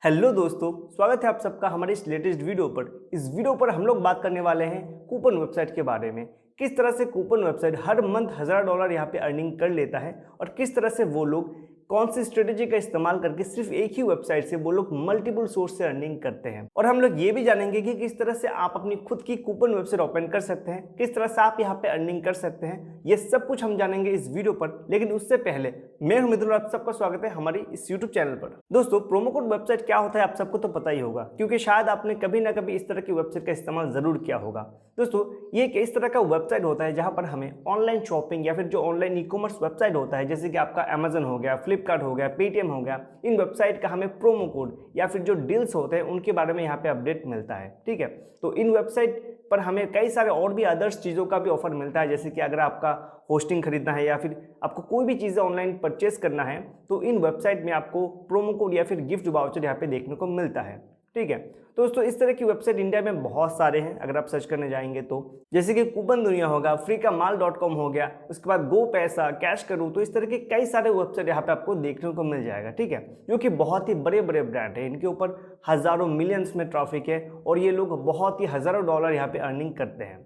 Hello दोस्तों, स्वागत है आप सबका हमारे इस लेटेस्ट वीडियो पर। इस वीडियो पर हम लोग बात करने वाले हैं कूपन वेबसाइट के बारे में। किस तरह से कूपन वेबसाइट हर मंथ $1000 यहाँ पे अर्निंग कर लेता है और किस तरह से वो लोग कौन सी स्ट्रेटेजी का इस्तेमाल करके सिर्फ एक ही वेबसाइट से वो लोग मल्टीपल सोर्स से अर्निंग करते हैं। और हम लोग ये भी जानेंगे कि किस तरह से आप अपनी खुद की कूपन वेबसाइट ओपन कर सकते हैं, किस तरह से आप यहाँ पे अर्निंग कर सकते हैं। ये सब कुछ हम जानेंगे इस वीडियो पर। लेकिन उससे पहले मैं हूं मिथुन, आप सबका स्वागत है हमारी इस यूट्यूब चैनल पर। दोस्तों, प्रोमो कोड वेबसाइट क्या होता है आप सबको तो पता ही होगा, क्योंकि शायद आपने कभी ना कभी इस तरह की वेबसाइट का इस्तेमाल जरूर किया होगा। दोस्तों, ये एक इस तरह का वेबसाइट होता है जहां पर हमें ऑनलाइन शॉपिंग या फिर जो ऑनलाइन ई कॉमर्स वेबसाइट होता है, जैसे कि आपका अमेजन हो गया, फ्लिपकार्ट हो गया, पेटीएम हो गया, इन वेबसाइट का हमें प्रोमो कोड या फिर जो डील्स होते हैं उनके बारे में यहाँ पे अपडेट मिलता है। ठीक है, तो इन वेबसाइट पर हमें कई सारे और भी अदर्स चीज़ों का भी ऑफर मिलता है, जैसे कि अगर आपका होस्टिंग खरीदना है या फिर आपको कोई भी चीज़ें ऑनलाइन परचेस करना है तो इन वेबसाइट में आपको प्रोमो कोड या फिर गिफ्ट वाउचर यहाँ पे देखने को मिलता है। ठीक है, तो दोस्तों इस तरह की वेबसाइट इंडिया में बहुत सारे हैं अगर आप सर्च करने जाएंगे तो, जैसे कि कूपन दुनिया होगा, freekamal.com हो गया, उसके बाद गो पैसा, कैश करूँ, तो इस तरह के कई सारे वेबसाइट यहाँ पे आपको देखने को मिल जाएगा। ठीक है, जो कि बहुत ही बड़े बड़े ब्रांड है, इनके ऊपर हज़ारों मिलियंस में ट्रैफिक है और ये लोग बहुत ही हज़ारों डॉलर यहाँ पे अर्निंग करते हैं।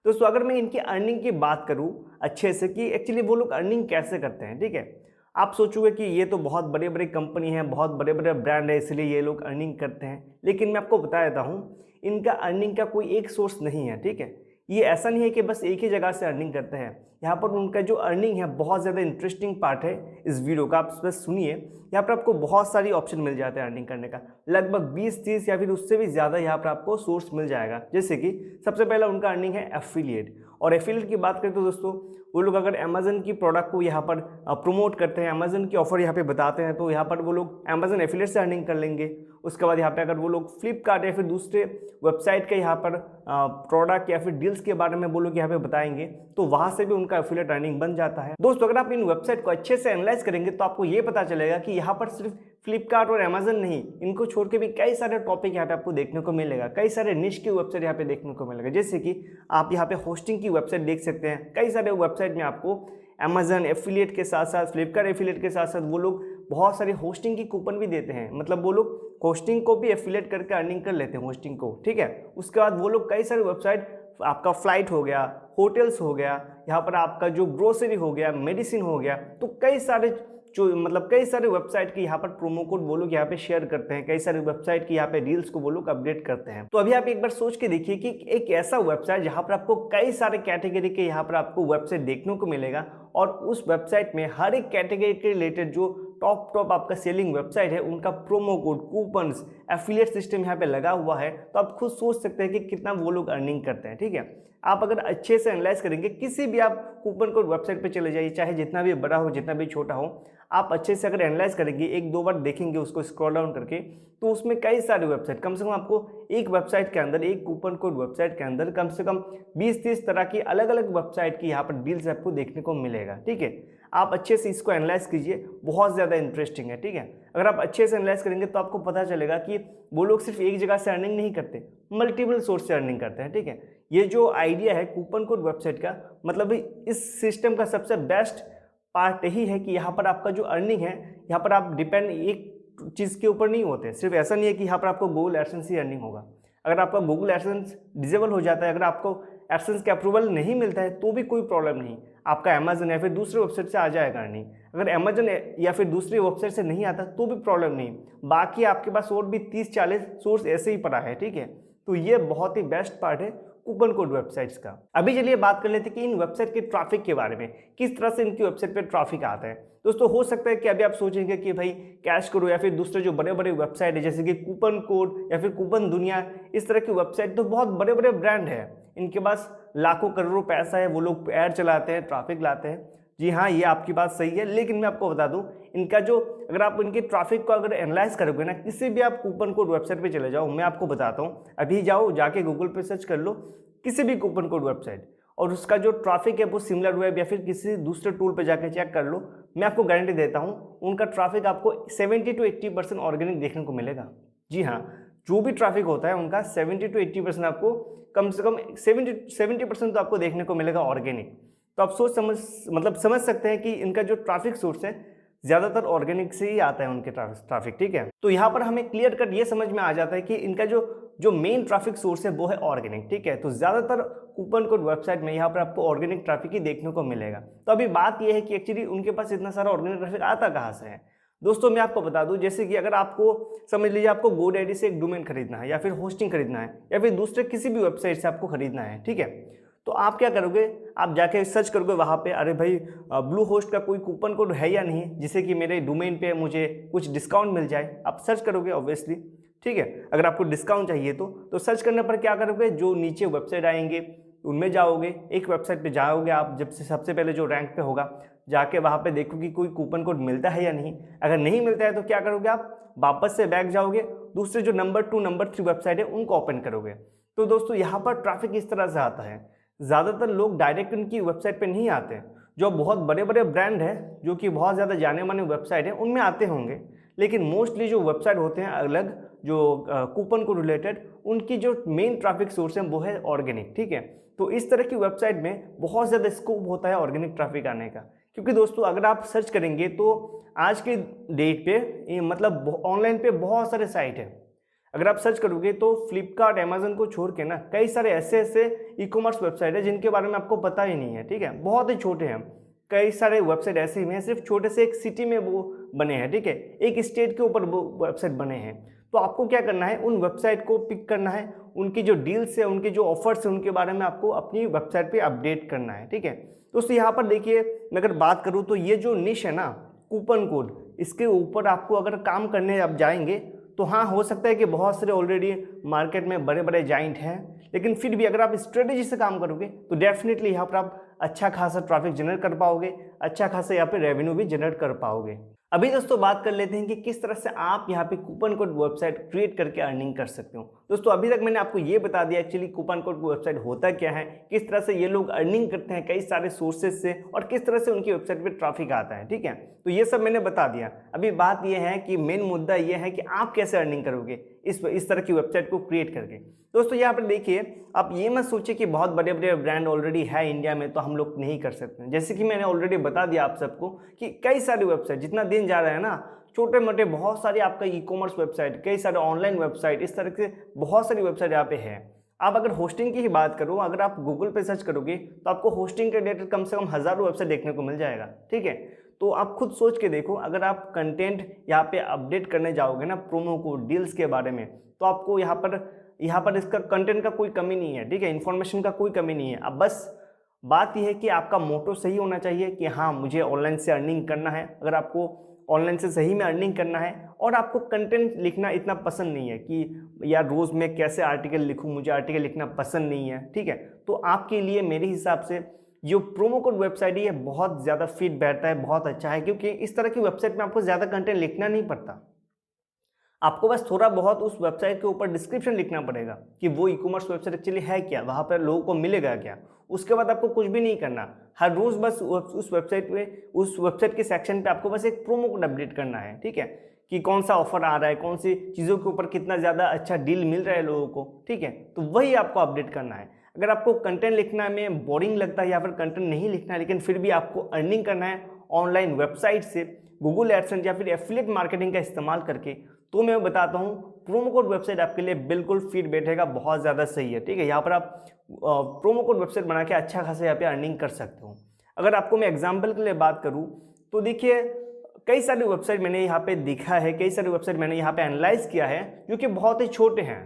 दोस्तों, अगर मैं इनकी अर्निंग की बात करूँ अच्छे से कि एक्चुअली वो लोग अर्निंग कैसे करते हैं, ठीक है, आप सोचोगे कि ये तो बहुत बड़े बड़े कंपनी है, बहुत बड़े बड़े ब्रांड है, इसलिए ये लोग अर्निंग करते हैं। लेकिन मैं आपको बता देता हूँ, इनका अर्निंग का कोई एक सोर्स नहीं है। ठीक है, ये ऐसा नहीं है कि बस एक ही जगह से अर्निंग करते हैं। यहाँ पर उनका जो अर्निंग है बहुत ज़्यादा इंटरेस्टिंग पार्ट है इस वीडियो का, आप बस सुनिए। यहाँ पर आपको बहुत सारी ऑप्शन मिल जाते हैं अर्निंग करने का, लगभग 20-30 या फिर उससे भी ज़्यादा यहाँ पर आपको सोर्स मिल जाएगा। जैसे कि सबसे पहला उनका अर्निंग है एफिलिएट। और एफिलिएट की बात करें तो दोस्तों, वो लोग अगर अमेजन की प्रोडक्ट को यहाँ पर प्रमोट करते हैं, अमेजन की ऑफर यहाँ पे बताते हैं, तो यहाँ पर वो लोग अमेजन एफिलिएट से अर्निंग कर लेंगे। उसके बाद यहाँ पे अगर वो लोग फ्लिपकार्ट या फिर दूसरे वेबसाइट के यहाँ पर प्रोडक्ट या फिर डील्स के बारे में वो लोग यहाँ पे बताएंगे, तो वहाँ से भी उनका एफिलिएट अर्निंग बन जाता है। दोस्तों, अगर आप इन वेबसाइट को अच्छे से एनालाइज करेंगे तो आपको ये पता चलेगा कि यहाँ पर सिर्फ फ्लिपकार्ट और अमेजन नहीं, इनको छोड़ के भी कई सारे टॉपिक यहाँ पे आपको देखने को मिलेगा, कई सारे निश की वेबसाइट यहाँ पे देखने को मिलेगा। जैसे कि आप यहाँ पे होस्टिंग की वेबसाइट देख सकते हैं, कई सारे वेबसाइट में आपको अमेजन एफिलिएट के साथ साथ, फ्लिपकार्ट एफिलिएट के साथ साथ वो लोग बहुत सारी होस्टिंग की कूपन भी देते हैं। मतलब वो लोग होस्टिंग को भी एफिलिएट करके अर्निंग कर लेते हैं, होस्टिंग को। ठीक है, उसके बाद वो लोग कई सारे वेबसाइट, आपका फ्लाइट हो गया, होटल्स हो गया, यहाँ पर आपका जो ग्रोसरी हो गया, मेडिसिन हो गया, तो कई सारे कई सारे वेबसाइट की यहाँ पर प्रोमो कोड वो लोग यहाँ पे शेयर करते हैं, कई सारे वेबसाइट की यहाँ पे डील्स को वो लोग अपडेट करते हैं। तो अभी आप एक बार सोच के देखिए कि एक ऐसा वेबसाइट जहाँ पर आपको कई सारे कैटेगरी के यहाँ पर आपको वेबसाइट देखने को मिलेगा और उस वेबसाइट में हर एक कैटेगरी के रिलेटेड जो टॉप आपका सेलिंग वेबसाइट है, उनका promo code, coupons, affiliate system यहाँ पे लगा हुआ है, तो आप खुद सोच सकते हैं कि कितना वो लोग अर्निंग करते हैं। ठीक है, आप अगर अच्छे से एनालाइज करेंगे, किसी भी आप कूपन कोड वेबसाइट पे चले जाइए, चाहे जितना भी बड़ा हो जितना भी छोटा हो, आप अच्छे से अगर एनालाइज करेंगे, एक दो बार देखेंगे उसको स्क्रॉल डाउन करके, तो उसमें कई सारे वेबसाइट, कम से कम आपको एक वेबसाइट के अंदर, एक कूपन कोड वेबसाइट के अंदर कम से कम 20-30 तरह की अलग अलग वेबसाइट की यहाँ पर डील्स आपको देखने को मिलेगा। ठीक है, आप अच्छे से इसको एनालाइज कीजिए, बहुत ज़्यादा इंटरेस्टिंग है। ठीक है, अगर आप अच्छे से एनालाइज करेंगे तो आपको पता चलेगा कि वो लोग सिर्फ एक जगह से अर्निंग नहीं करते, मल्टीपल सोर्स से अर्निंग करते हैं। ठीक है, ये जो आइडिया है कूपन कोड वेबसाइट का, मतलब इस सिस्टम का सबसे बेस्ट पार्ट यही है कि यहाँ पर आपका जो अर्निंग है, यहाँ पर आप डिपेंड एक चीज़ के ऊपर नहीं होते। सिर्फ ऐसा नहीं है कि यहाँ पर आपको गूगल एडसेंस ही अर्निंग होगा। अगर आपका गूगल एडसेंस डिसेबल हो जाता है, अगर आपको एडसेंस का अप्रूवल नहीं मिलता है, तो भी कोई प्रॉब्लम नहीं, आपका अमेजन या फिर दूसरे वेबसाइट से आ जाएगा अर्निंग। अगर अमेजन या फिर दूसरी वेबसाइट से नहीं आता तो भी प्रॉब्लम नहीं, बाकी आपके पास और भी 30-40 सोर्स ऐसे ही पड़ा है। ठीक है, तो ये बहुत ही बेस्ट पार्ट है कूपन कोड वेबसाइट्स का। अभी चलिए बात कर लेते हैं कि इन वेबसाइट के ट्रैफिक के बारे में, किस तरह से इनकी वेबसाइट पे ट्रैफिक आता है। दोस्तों, हो सकता है कि अभी आप सोचेंगे कि भाई कैश करो या फिर दूसरे जो बड़े बड़े वेबसाइट है, जैसे कि कूपन कोड या फिर कूपन दुनिया, इस तरह की वेबसाइट तो बहुत बड़े बड़े ब्रांड है, इनके पास लाखों करोड़ों पैसा है, वो लोग ऐड चलाते हैं, ट्रैफिक लाते हैं। जी हाँ, ये आपकी बात सही है, लेकिन मैं आपको बता दूं, इनका जो, अगर आप इनके ट्रैफिक को अगर एनालाइज करोगे ना, किसी भी आप कूपन कोड वेबसाइट पे चले जाओ, मैं आपको बताता हूँ, अभी जाओ जाके गूगल पे सर्च कर लो किसी भी कूपन कोड वेबसाइट, और उसका जो ट्रैफिक है वो सिमिलर वेब या फिर किसी दूसरे टूल पे जाके चेक कर लो, मैं आपको गारंटी देता हूँ उनका ट्रैफिक आपको 70-80% ऑर्गेनिक देखने को मिलेगा। जी हाँ, जो भी ट्रैफिक होता है उनका 70-80% आपको, कम से कम 70% तो आपको देखने को मिलेगा ऑर्गेनिक। तो आप समझ सकते हैं कि इनका जो ट्रैफिक सोर्स है ज़्यादातर ऑर्गेनिक से ही आता है उनके ट्रैफिक, ठीक है। तो यहाँ पर हमें क्लियर कट ये समझ में आ जाता है कि इनका जो मेन ट्रैफिक सोर्स है वो है ऑर्गेनिक, ठीक है। तो ज़्यादातर कूपन कोड वेबसाइट में यहाँ पर आपको ऑर्गेनिक ट्रैफिक ही देखने को मिलेगा। तो अभी बात यह है कि एक्चुअली उनके पास इतना सारा ऑर्गेनिक ट्रैफिक आता कहाँ से है। दोस्तों मैं आपको बता दूं, जैसे कि अगर आपको समझ लीजिए आपको GoDaddy से एक डोमेन खरीदना है या फिर होस्टिंग खरीदना है या फिर दूसरे किसी भी वेबसाइट से आपको खरीदना है, ठीक है। तो आप क्या करोगे, आप जाके सर्च करोगे वहाँ पे, अरे भाई ब्लू होस्ट का कोई कूपन कोड है या नहीं जिससे कि मेरे डोमेन पे मुझे कुछ डिस्काउंट मिल जाए। आप सर्च करोगे ऑब्वियसली, ठीक है। अगर आपको डिस्काउंट चाहिए तो सर्च करने पर क्या करोगे, जो नीचे वेबसाइट आएंगे उनमें जाओगे, एक वेबसाइट पे जाओगे आप, जब से सबसे पहले जो रैंक पे होगा जाके वहाँ पे देखो कि कोई कूपन कोड मिलता है या नहीं। अगर नहीं मिलता है तो क्या करोगे, आप वापस से बैक जाओगे, दूसरे जो नंबर 2 नंबर 3 वेबसाइट है उनको ओपन करोगे। तो दोस्तों यहाँ पर ट्रैफिक इस तरह से आता है। ज़्यादातर लोग डायरेक्ट उनकी वेबसाइट पे नहीं आते, जो बहुत बड़े बड़े ब्रांड है जो कि बहुत ज़्यादा जाने माने वेबसाइट है उनमें आते होंगे, लेकिन मोस्टली जो वेबसाइट होते हैं अलग जो कूपन को रिलेटेड, उनकी जो मेन ट्रैफिक सोर्स है वो है ऑर्गेनिक, ठीक है। तो इस तरह की वेबसाइट में बहुत ज़्यादा स्कोप होता है ऑर्गेनिक ट्रैफिक आने का, क्योंकि दोस्तों अगर आप सर्च करेंगे तो आज के डेट पे मतलब ऑनलाइन पे बहुत सारे साइट है। अगर आप सर्च करोगे तो फ्लिपकार्ट, अमेजन को छोड़ के ना कई सारे ऐसे ई-कॉमर्स वेबसाइट है जिनके बारे में आपको पता ही नहीं है, ठीक है। बहुत ही छोटे हैं, कई सारे वेबसाइट ऐसे ही हैं, सिर्फ छोटे से एक सिटी में वो बने हैं, ठीक है, एक स्टेट के ऊपर वो वेबसाइट बने हैं। तो आपको क्या करना है, उन वेबसाइट को पिक करना है, उनकी जो डील्स है, उनके जो ऑफर्स है, उनके बारे में आपको अपनी वेबसाइट पे अपडेट करना है, ठीक है। दोस्तों यहाँ पर देखिए, मैं अगर बात करूँ तो ये जो निश है ना कूपन कोड, इसके ऊपर आपको अगर काम करने आप जाएंगे तो हाँ, हो सकता है कि बहुत सारे ऑलरेडी मार्केट में बड़े बड़े जाइंट हैं, लेकिन फिर भी अगर आप स्ट्रेटेजी से काम करोगे तो डेफिनेटली यहाँ पर आप अच्छा खासा ट्रैफिक जनरेट कर पाओगे, अच्छा खासा यहाँ पे रेवेन्यू भी जनरेट कर पाओगे। अभी दोस्तों बात कर लेते हैं कि किस तरह से आप यहाँ पे कूपन कोड वेबसाइट क्रिएट करके अर्निंग कर सकते हो। दोस्तों अभी तक मैंने आपको ये बता दिया एक्चुअली कूपन कोड वेबसाइट होता क्या है, किस तरह से ये लोग अर्निंग करते हैं कई सारे सोर्सेज से, और किस तरह से उनकी वेबसाइट पे ट्रैफिक आता है, ठीक है। तो ये सब मैंने बता दिया। अभी बात ये है कि मेन मुद्दा ये है कि आप कैसे अर्निंग करोगे इस तरह की वेबसाइट को क्रिएट करके। दोस्तों यहाँ पर देखिए, आप ये मत सोचिए कि बहुत बड़े बड़े ब्रांड ऑलरेडी है इंडिया में तो हम लोग नहीं कर सकते। जैसे कि मैंने ऑलरेडी बता दिया आप सबको कि कई सारी वेबसाइट, जितना दिन जा रहा है ना, छोटे मोटे बहुत सारी आपका ई-कॉमर्स वेबसाइट, कई सारे ऑनलाइन वेबसाइट, इस तरह से बहुत सारी वेबसाइट यहाँ पे है। आप अगर होस्टिंग की ही बात करो, अगर आप गूगल पे सर्च करोगे तो आपको होस्टिंग के रिलेटेड कम से कम हज़ारों वेबसाइट देखने को मिल जाएगा, ठीक है। तो आप खुद सोच के देखो, अगर आप कंटेंट यहाँ पे अपडेट करने जाओगे ना प्रोमो कोड डील्स के बारे में, तो आपको यहाँ पर इसका कंटेंट का कोई कमी नहीं है, ठीक है, इन्फॉर्मेशन का कोई कमी नहीं है। अब बस बात यह है कि आपका मोटो सही होना चाहिए कि हाँ मुझे ऑनलाइन से अर्निंग करना है। अगर आपको ऑनलाइन से सही में अर्निंग करना है और आपको कंटेंट लिखना इतना पसंद नहीं है कि यार रोज़ मैं कैसे आर्टिकल लिखूं, मुझे आर्टिकल लिखना पसंद नहीं है, ठीक है, तो आपके लिए मेरे हिसाब से जो प्रोमो कोड वेबसाइट है ये बहुत ज़्यादा फिट बैठता है, बहुत अच्छा है, क्योंकि इस तरह की वेबसाइट में आपको ज़्यादा कंटेंट लिखना नहीं पड़ता। आपको बस थोड़ा बहुत उस वेबसाइट के ऊपर डिस्क्रिप्शन लिखना पड़ेगा कि वो ई-कॉमर्स वेबसाइट एक्चुअली है क्या, वहाँ पर लोगों को मिलेगा क्या। उसके बाद आपको कुछ भी नहीं करना, हर रोज़ बस उस वेबसाइट के सेक्शन पे आपको बस एक प्रोमो कोड अपडेट करना है, ठीक है, कि कौन सा ऑफर आ रहा है, कौन सी चीज़ों के ऊपर कितना ज़्यादा अच्छा डील मिल रहा है लोगों को, ठीक है। तो वही आपको अपडेट करना है। अगर आपको कंटेंट लिखना में बोरिंग लगता है या फिर कंटेंट नहीं लिखना है, लेकिन फिर भी आपको अर्निंग करना है ऑनलाइन वेबसाइट से गूगल एडसेंस या फिर एफिलिएट मार्केटिंग का इस्तेमाल करके, तो मैं बताता हूँ प्रोमो कोड वेबसाइट आपके लिए बिल्कुल फिट बैठेगा, बहुत ज़्यादा सही है, ठीक है। यहाँ पर आप प्रोमो कोड वेबसाइट बना के अच्छा खासा यहाँ पे अर्निंग कर सकते हो। अगर आपको मैं एग्जांपल के लिए बात करूँ तो देखिए, कई सारी वेबसाइट मैंने यहाँ पे देखा है, कई सारी वेबसाइट मैंने यहाँ पे एनालाइज किया है जो कि बहुत ही छोटे हैं,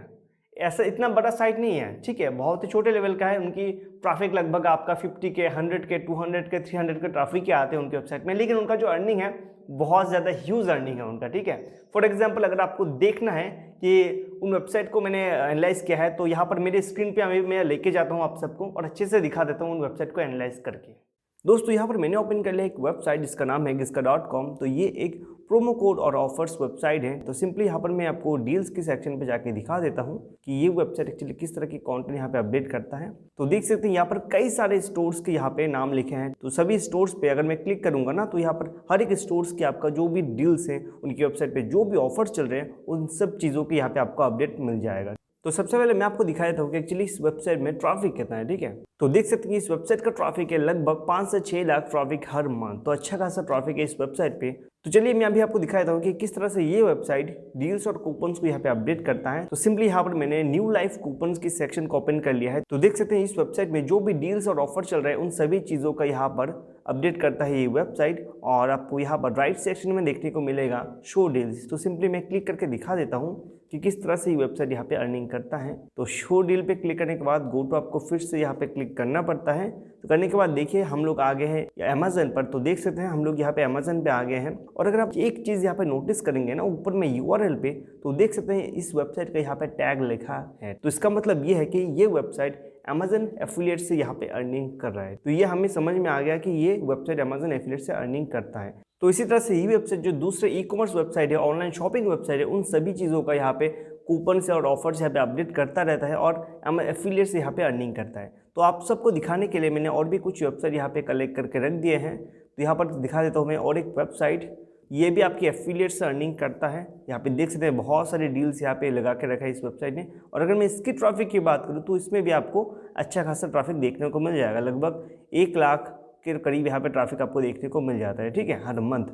ऐसा इतना बड़ा साइट नहीं है, ठीक है, बहुत ही छोटे लेवल का है। उनकी ट्रैफिक लगभग आपका 50 के, 100 के, 200 के, 300 के ट्रैफिक के आते हैं उनकी वेबसाइट में, लेकिन उनका जो अर्निंग है बहुत ज़्यादा ह्यूज अर्निंग है उनका, ठीक है। फॉर एग्जांपल अगर आपको देखना है कि उन वेबसाइट को मैंने एनालाइज किया है, तो यहाँ पर मेरे स्क्रीन पे अभी मैं लेके जाता हूँ आप सबको और अच्छे से दिखा देता हूँ उन वेबसाइट को एनालाइज करके। दोस्तों यहाँ पर मैंने ओपन कर लिया एक वेबसाइट जिसका नाम है giska.com। तो ये एक प्रोमो कोड और ऑफर्स वेबसाइट है। तो सिंपली यहाँ पर मैं आपको डील्स के सेक्शन पे जाके दिखा देता हूँ कि ये वेबसाइट एक्चुअली किस तरह की कंटेंट यहाँ पे अपडेट करता है। तो देख सकते हैं यहाँ पर कई सारे स्टोर्स के यहाँ पे नाम लिखे हैं। तो सभी स्टोर्स पे अगर मैं क्लिक करूंगा ना, तो यहाँ पर हर एक स्टोर्स के आपका जो भी डील्स है, उनकी वेबसाइट पे जो भी ऑफर्स चल रहे हैं, उन सब चीज़ों की यहाँ पे आपको अपडेट मिल जाएगा। तो सबसे पहले मैं आपको दिखा देता हूँ कि एक्चुअली इस वेबसाइट में ट्रैफिक कितना है, ठीक है। तो देख सकते हैं कि इस वेबसाइट का ट्रैफिक है लगभग 5 से 6 लाख ट्रैफिक हर मंथ। तो अच्छा खासा ट्रैफिक है इस वेबसाइट पे। तो चलिए मैं अभी आपको दिखा देता हूँ कि किस तरह से ये वेबसाइट डील्स और कूपन्स को यहाँ पे अपडेट करता है। तो सिंपली यहाँ पर मैंने न्यू लाइफ कूपन्स की सेक्शन को ओपन कर लिया है। तो देख सकते हैं इस वेबसाइट में जो भी डील्स और ऑफर चल रहे हैं उन सभी चीज़ों का यहाँ पर अपडेट करता है ये वेबसाइट। और आपको यहाँ पर राइट सेक्शन में देखने को मिलेगा शो डील्स। तो सिंपली मैं क्लिक करके दिखा देता हूँ कि किस तरह से ये वेबसाइट यहाँ पे अर्निंग करता है। तो शो डील पे क्लिक करने के बाद गो टू आपको फिर से यहाँ पे क्लिक करना पड़ता है। तो करने के बाद देखिए हम लोग आ गए हैं अमेजन पर। तो देख सकते हैं हम लोग यहाँ पे अमेजन पे आ गए हैं। और अगर आप एक चीज़ यहाँ पे नोटिस करेंगे ना ऊपर में URL पे, तो देख सकते हैं इस वेबसाइट का यहाँ पे टैग लिखा है। तो इसका मतलब ये है कि ये वेबसाइट अमेजन एफिलिएट से यहाँ पे अर्निंग कर रहा है। तो ये हमें समझ में आ गया कि ये वेबसाइट अमेजन एफिलिएट से अर्निंग करता है। तो इसी तरह से ये वेबसाइट जो दूसरे ई-कॉमर्स वेबसाइट है, ऑनलाइन शॉपिंग वेबसाइट है, उन सभी चीज़ों का यहाँ पे कूपन से और ऑफर से यहाँ पे अपडेट करता रहता है और एफिलिएट से यहाँ पे अर्निंग करता है। तो आप सबको दिखाने के लिए मैंने और भी कुछ वेबसाइट यहाँ पे कलेक्ट करके रख दिए हैं। तो यहाँ पर दिखा देता हूँ मैं और एक वेबसाइट, ये भी आपकी एफिलिएट से अर्निंग करता है। यहाँ पे देख सकते हैं बहुत सारे डील्स यहाँ पे लगा के रखा है इस वेबसाइट ने। और अगर मैं इसकी ट्रैफिक की बात करूँ तो इसमें भी आपको अच्छा खासा ट्रैफिक देखने को मिल जाएगा। लगभग 1 लाख के करीब यहाँ पे ट्रैफिक आपको देखने को मिल जाता है, ठीक है, हर मंथ।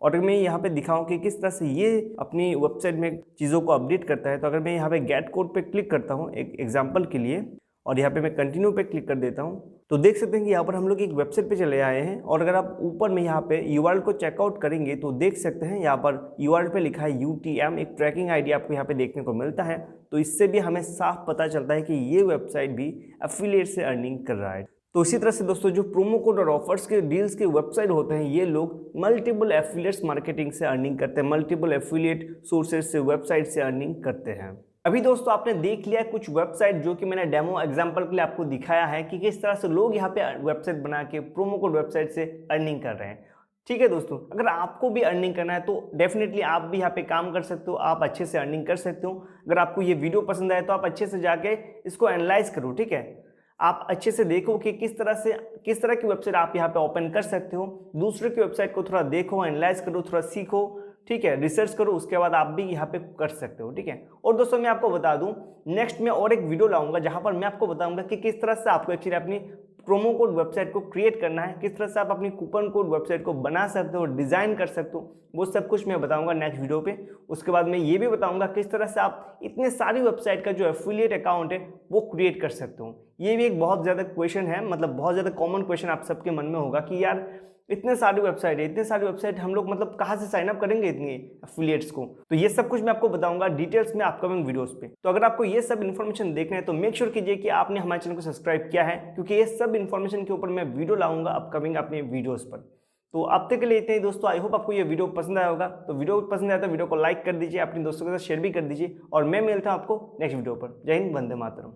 और अगर मैं यहाँ पे दिखाऊं कि किस तरह से ये अपनी वेबसाइट में चीज़ों को अपडेट करता है, तो अगर मैं यहाँ पे गेट कोड पे क्लिक करता हूँ एक एग्जांपल के लिए और यहाँ पे मैं कंटिन्यू पे क्लिक कर देता हूँ, तो देख सकते हैं कि यहाँ पर हम लोग एक वेबसाइट पे चले आए हैं। और अगर आप ऊपर में यहाँ पे URL को चेकआउट करेंगे तो देख सकते हैं यहाँ पर URL पे लिखा है UTM, एक ट्रैकिंग ID आपको यहाँ पे देखने को मिलता है। तो इससे भी हमें साफ पता चलता है कि ये वेबसाइट भी एफिलिएट से अर्निंग कर रहा है। तो इसी तरह से दोस्तों जो प्रोमो कोड और ऑफर्स के डील्स के वेबसाइट होते हैं, ये लोग मल्टीपल एफिलिएट्स मार्केटिंग से अर्निंग करते हैं, मल्टीपल एफिलिएट सोर्सेज से वेबसाइट से अर्निंग करते हैं। अभी दोस्तों आपने देख लिया कुछ वेबसाइट जो कि मैंने डेमो एग्जांपल के लिए आपको दिखाया है कि किस तरह से लोग यहाँ पे वेबसाइट बना के प्रोमो कोड वेबसाइट से अर्निंग कर रहे हैं। ठीक है दोस्तों, अगर आपको भी अर्निंग करना है तो डेफिनेटली आप भी यहाँ पे काम कर सकते हो, आप अच्छे से अर्निंग कर सकते हो। अगर आपको ये वीडियो पसंद आए तो आप अच्छे से जाके इसको एनालाइज करो, ठीक है, आप अच्छे से देखो कि किस तरह की वेबसाइट आप यहाँ पे ओपन कर सकते हो। दूसरे की वेबसाइट को थोड़ा देखो, एनालाइज करो, थोड़ा सीखो, ठीक है, रिसर्च करो, उसके बाद आप भी यहाँ पे कर सकते हो, ठीक है। और दोस्तों मैं आपको बता दूं नेक्स्ट में और एक वीडियो लाऊंगा जहां पर मैं आपको बताऊंगा कि किस तरह से आपको एक्चुअली अपनी प्रोमो कोड वेबसाइट को क्रिएट करना है, किस तरह से आप अपनी कूपन कोड वेबसाइट को बना सकते हो, डिजाइन कर सकते हो, वो सब कुछ मैं बताऊंगा नेक्स्ट वीडियो पे। उसके बाद मैं ये भी बताऊंगा किस तरह से आप इतने सारी वेबसाइट का जो एफिलिएट अकाउंट है वो क्रिएट कर सकते हो। ये भी एक बहुत ज़्यादा क्वेश्चन है, मतलब बहुत ज़्यादा कॉमन क्वेश्चन आप सबके मन में होगा कि यार इतने सारी वेबसाइट हम लोग मतलब कहाँ से साइन अप करेंगे इतनी एफिलिएट्स को। तो ये सब कुछ मैं आपको बताऊंगा डिटेल्स में अपकमिंग वीडियोस पे। तो अगर आपको ये सब इन्फॉर्मेशन देखना है तो मेक श्योर कीजिए कि आपने हमारे चैनल को सब्सक्राइब किया है, क्योंकि ये सब इन्फॉर्मेशन के ऊपर मैं वीडियो लाऊंगा अपकमिंग अपने वीडियोस पर। तो अब तक के लिए इतने ही दोस्तों। आई होप आपको ये वीडियो पसंद आया होगा। तो वीडियो पसंद आया तो वीडियो को लाइक कर दीजिए, अपने दोस्तों के साथ शेयर भी कर दीजिए और मैं मिलता हूँ आपको नेक्स्ट वीडियो पर। जय हिंद, वंदे मातरम।